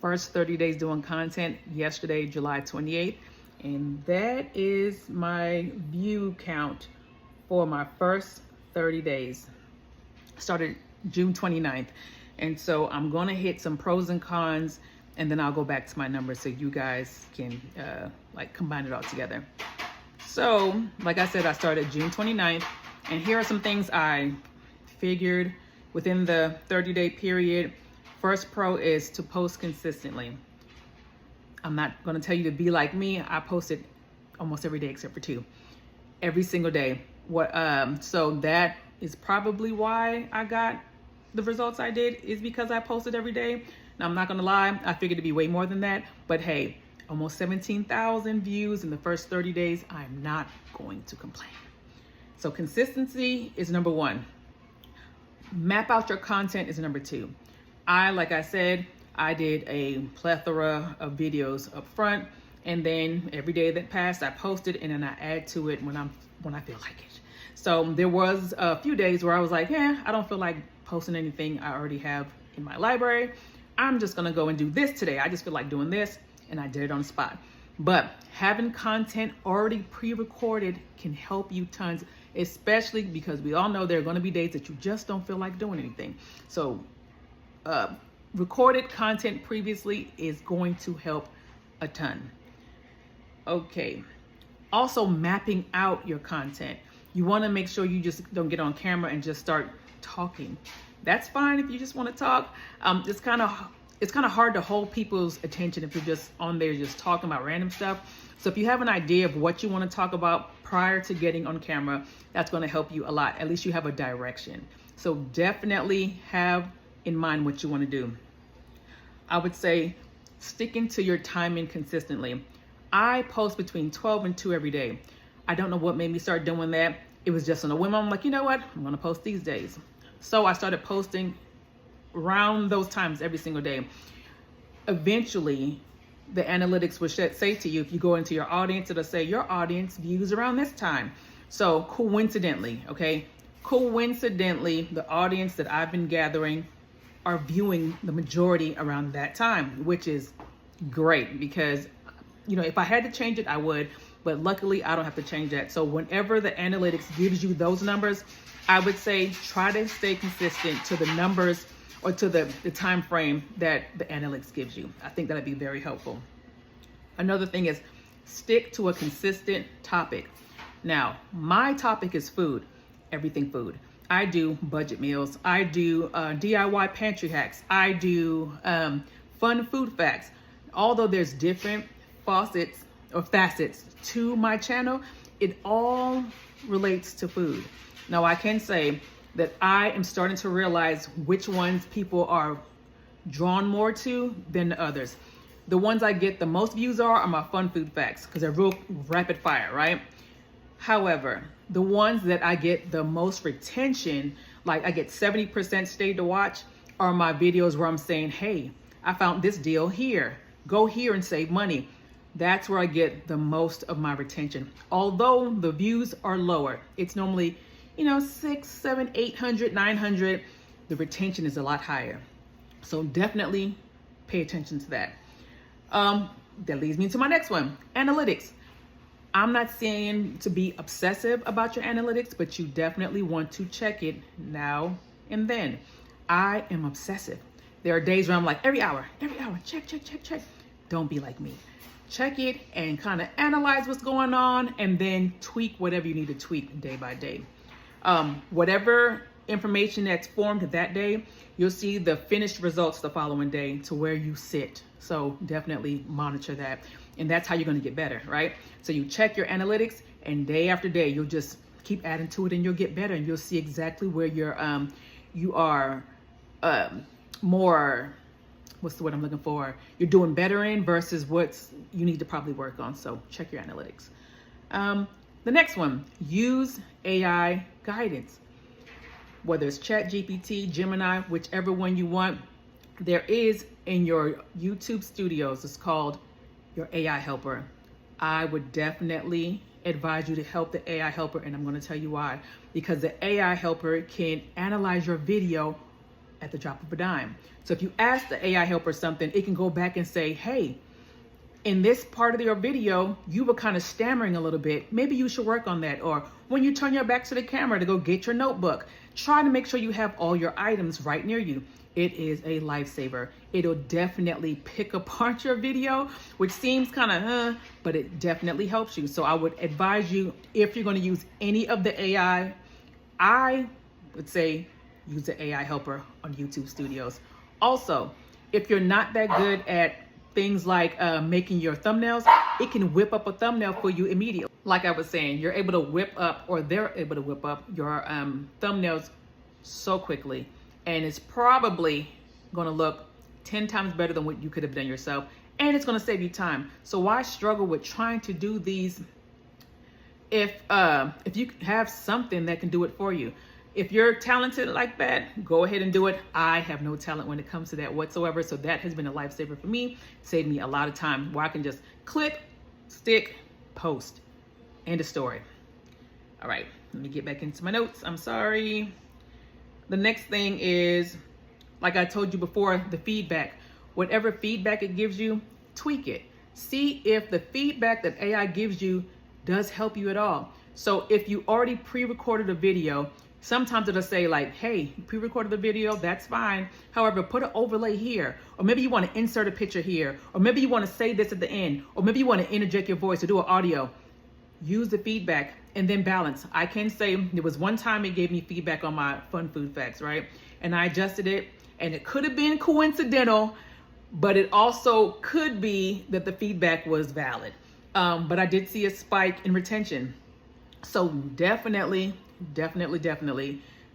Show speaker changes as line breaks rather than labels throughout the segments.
first 30 days doing content yesterday, July 28th. And that is my view count for my first 30 days. Started June 29th. And so I'm going to hit some pros and cons, and then I'll go back to my numbers so you guys can like combine it all together. So, like I said, I started June 29th, and here are some things I figured within the 30-day period. First pro is to post consistently. I'm not going to tell you to be like me. I posted almost every day except for 2. Every single day. So that is probably why I got the results I did, is because I posted every day. Now, I'm not going to lie. I figured it'd be way more than that. But hey, almost 17,000 views in the first 30 days. I'm not going to complain. So consistency is number 1. Map out your content is number 2. Like I said, I did a plethora of videos up front, and then every day that passed, I posted, and then I add to it when I feel like it. So there was a few days where I was like, I don't feel like posting anything I already have in my library. I'm just gonna go and do this today. I just feel like doing this, and I did it on the spot. But having content already pre-recorded can help you tons, especially because we all know there are gonna be days that you just don't feel like doing anything. So recorded content previously is going to help a ton. Okay. Also, mapping out your content. You want to make sure you just don't get on camera and just start talking. That's fine if you just want to talk. It's kind of hard to hold people's attention if you're just on there just talking about random stuff. So if you have an idea of what you want to talk about prior to getting on camera, that's going to help you a lot. At least you have a direction. So definitely have in mind what you want to do. I would say sticking to your timing consistently. I post between 12 and 2 every day. I don't know what made me start doing that. It was just on a whim. I'm like, you know what? I'm going to post these days. So I started posting around those times every single day. Eventually, the analytics will say to you, if you go into your audience, it'll say your audience views around this time. So coincidentally, the audience that I've been gathering are viewing the majority around that time, which is great because, if I had to change it, I would, but luckily I don't have to change that. So whenever the analytics gives you those numbers, I would say try to stay consistent to the numbers or to the time frame that the analytics gives you. I think that'd be very helpful. Another thing is stick to a consistent topic. Now, my topic is food, everything food. I do budget meals. I do DIY pantry hacks. I do fun food facts. Although there's different facets to my channel, it all relates to food. Now, I can say that I am starting to realize which ones people are drawn more to than the others. The ones I get the most views are my fun food facts because they're real rapid fire, right? However, the ones that I get the most retention, like I get 70% stayed to watch, are my videos where I'm saying, hey, I found this deal here. Go here and save money. That's where I get the most of my retention. Although the views are lower, it's normally, 600, 700, 800, 900. The retention is a lot higher. So definitely pay attention to that. That leads me to my next one, analytics. I'm not saying to be obsessive about your analytics, but you definitely want to check it now and then. I am obsessive. There are days where I'm like, every hour, check. Don't be like me. Check it and kind of analyze what's going on and then tweak whatever you need to tweak day by day. Whatever information that's formed that day, you'll see the finished results the following day to where you sit. So definitely monitor that. And that's how you're going to get better, right? So you check your analytics and day after day, you'll just keep adding to it and you'll get better and you'll see exactly where you are more, what's the word I'm looking for? You're doing better in versus you need to probably work on. So check your analytics. The next one, use AI guidance. Whether it's ChatGPT, Gemini, whichever one you want, there is in your YouTube studios, it's called your AI helper. I would definitely advise you to help the AI helper, and I'm going to tell you why. Because the AI helper can analyze your video at the drop of a dime. So if you ask the AI helper something, it can go back and say, hey, in this part of your video, you were kind of stammering a little bit. Maybe you should work on that. Or when you turn your back to the camera to go get your notebook, try to make sure you have all your items right near you. It is a lifesaver. It'll definitely pick apart your video, which seems kind of, but it definitely helps you. So I would advise you, if you're going to use any of the AI, I would say use the AI helper on YouTube Studios. Also, if you're not that good at things like making your thumbnails, it can whip up a thumbnail for you immediately. Like I was saying, you're able to whip up, or they're able to whip up your thumbnails so quickly. And it's probably going to look 10 times better than what you could have done yourself. And it's going to save you time. So why struggle with trying to do these if you have something that can do it for you? If you're talented like that, go ahead and do it. I have no talent when it comes to that whatsoever. So that has been a lifesaver for me. Saved me a lot of time where I can just click, stick, post, end of story. All right, let me get back into my notes. I'm sorry. The next thing is, like I told you before, the feedback. Whatever feedback it gives you, tweak it. See if the feedback that AI gives you does help you at all. So if you already pre-recorded a video, sometimes it'll say like, hey, you pre-recorded the video, that's fine. However, put an overlay here, or maybe you want to insert a picture here, or maybe you want to say this at the end, or maybe you want to interject your voice or do an audio. Use the feedback and then balance. I can say there was one time it gave me feedback on my fun food facts, right? And I adjusted it, and it could have been coincidental, but it also could be that the feedback was valid. But I did see a spike in retention. So definitely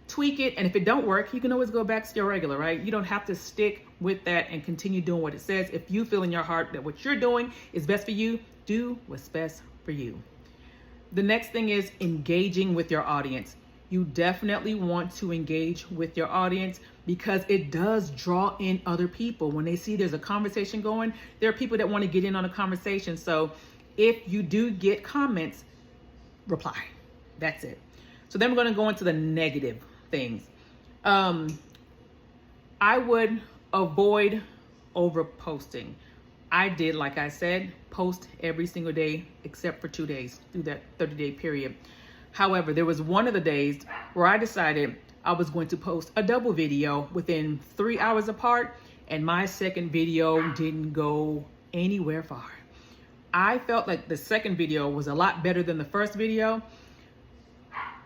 tweak it. And if it don't work, you can always go back to your regular, right? You don't have to stick with that and continue doing what it says. If you feel in your heart that what you're doing is best for you, do what's best for you. The next thing is engaging with your audience. You definitely want to engage with your audience because it does draw in other people. When they see there's a conversation going, there are people that want to get in on a conversation. So if you do get comments, reply. That's it. So then we're going to go into the negative things. I would avoid over posting. I did, like I said, post every single day except for 2 days through that 30-day period. However, there was one of the days where I decided I was going to post a double video within 3 hours apart, and my second video didn't go anywhere far. I felt like the second video was a lot better than the first video.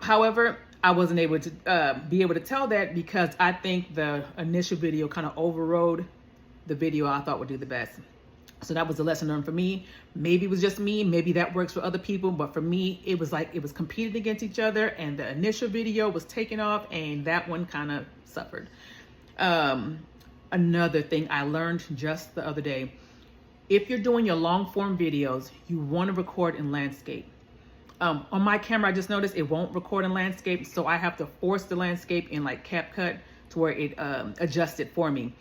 However, I wasn't able to be able to tell that because I think the initial video kind of overrode the video I thought would do the best. So that was a lesson learned for me. Maybe it was just me, maybe that works for other people, but for me, it was like it was competing against each other, and the initial video was taking off and that one kind of suffered. Another thing I learned just the other day, if you're doing your long form videos, you want to record in landscape. On my camera, I just noticed it won't record in landscape, so I have to force the landscape in like CapCut to where it adjusts it for me.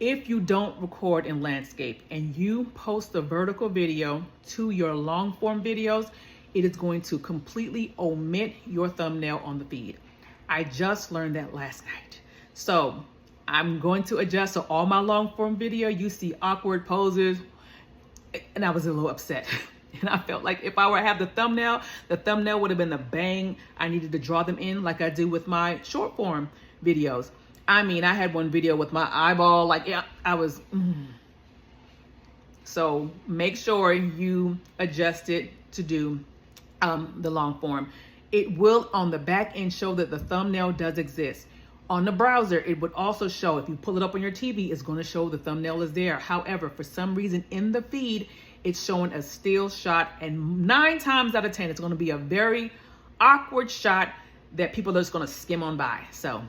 If you don't record in landscape and you post a vertical video to your long form videos, it is going to completely omit your thumbnail on the feed. I just learned that last night. So I'm going to adjust. So all my long form video, you see awkward poses, and I was a little upset. And I felt like if I were to have the thumbnail would have been the bang I needed to draw them in like I do with my short form videos. I mean, I had one video with my eyeball, like, yeah, I was, So make sure you adjust it to do the long form. It will on the back end show that the thumbnail does exist. On the browser, it would also show, if you pull it up on your TV, it's going to show the thumbnail is there. However, for some reason in the feed, it's showing a still shot, and 9 times out of 10, it's going to be a very awkward shot that people are just going to skim on by. So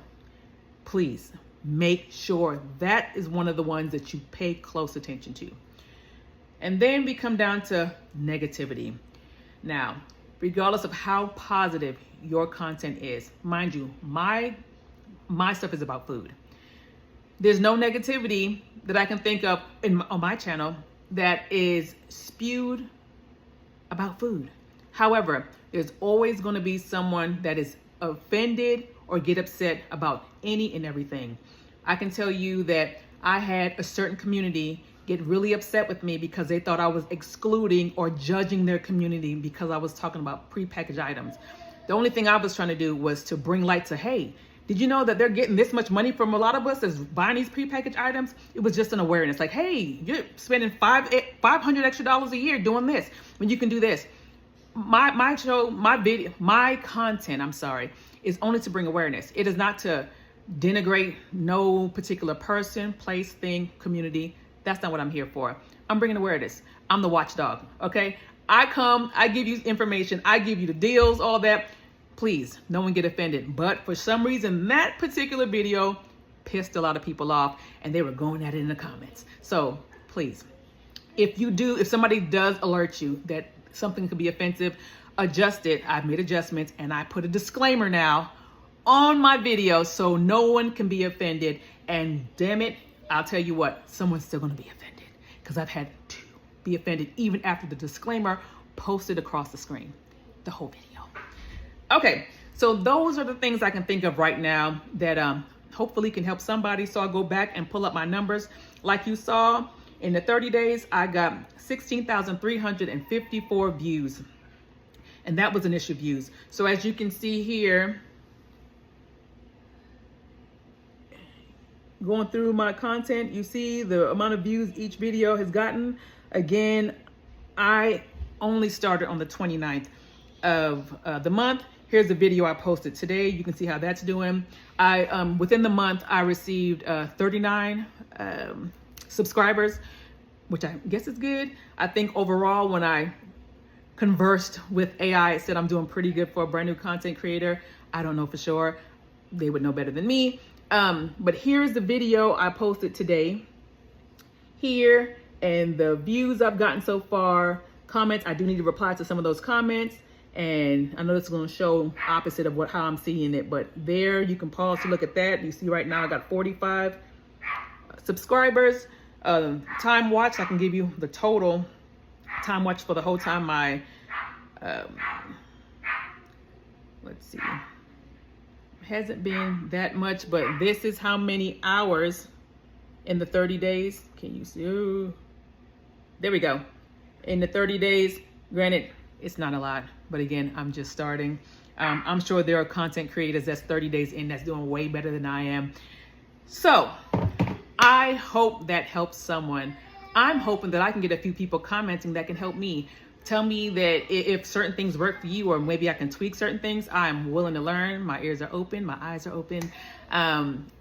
please make sure that is one of the ones that you pay close attention to. And then we come down to negativity. Now, regardless of how positive your content is, mind you, my stuff is about food. There's no negativity that I can think of on my channel that is spewed about food. However, there's always going to be someone that is offended or get upset about any and everything. I can tell you that I had a certain community get really upset with me because they thought I was excluding or judging their community because I was talking about prepackaged items. The only thing I was trying to do was to bring light to, hey, did you know that they're getting this much money from a lot of us as buying these prepackaged items? It was just an awareness, like, hey, you're spending $500 extra a year doing this when you can do this. My show, my video, my content, is only to bring awareness. It is not to denigrate no particular person, place, thing, community. That's not what I'm here for. I'm bringing awareness. I'm the watchdog, okay? I come, I give you information, I give you the deals, all that. Please, no one get offended. But for some reason, that particular video pissed a lot of people off and they were going at it in the comments. So please, if somebody does alert you that something could be offensive, adjust it. I've made adjustments and I put a disclaimer now on my video so no one can be offended. And damn it, I'll tell you what, someone's still gonna be offended because I've had to be offended even after the disclaimer posted across the screen, the whole video. Okay, so those are the things I can think of right now that hopefully can help somebody. So I'll go back and pull up my numbers. Like you saw, in the 30 days, I got 16,354 views. And that was initial views. So as you can see here, going through my content, you see the amount of views each video has gotten. Again, I only started on the 29th of the month. Here's the video I posted today. You can see how that's doing. Within the month, I received 39 subscribers, which I guess is good. I think overall, when I conversed with AI, it said I'm doing pretty good for a brand new content creator. I don't know for sure. They would know better than me. But here's the video I posted today here and the views I've gotten so far. Comments, I do need to reply to some of those comments. And I know this is going to show opposite of how I'm seeing it, but there you can pause to look at that. You see right now I got 45 subscribers. Time watched, I can give you the total time watched for the whole time. My let's see, hasn't been that much, but this is how many hours in the 30 days. Can you see? Ooh, there we go. In the 30 days, granted, it's not a lot, but again, I'm just starting. I'm sure there are content creators that's 30 days in that's doing way better than I am. So I hope that helps someone. I'm hoping that I can get a few people commenting that can help me. Tell me that if certain things work for you, or maybe I can tweak certain things. I'm willing to learn. My ears are open. My eyes are open.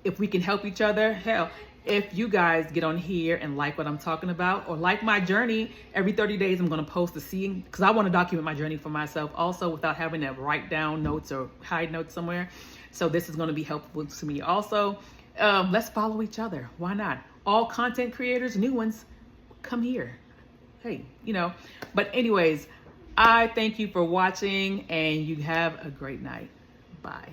If we can help each other, hell, if you guys get on here and like what I'm talking about, or like my journey, every 30 days I'm going to post because I want to document my journey for myself also without having to write down notes or hide notes somewhere. So this is going to be helpful to me also. Let's follow each other. Why not? All content creators, new ones, come here. Hey, but anyways, I thank you for watching and you have a great night. Bye.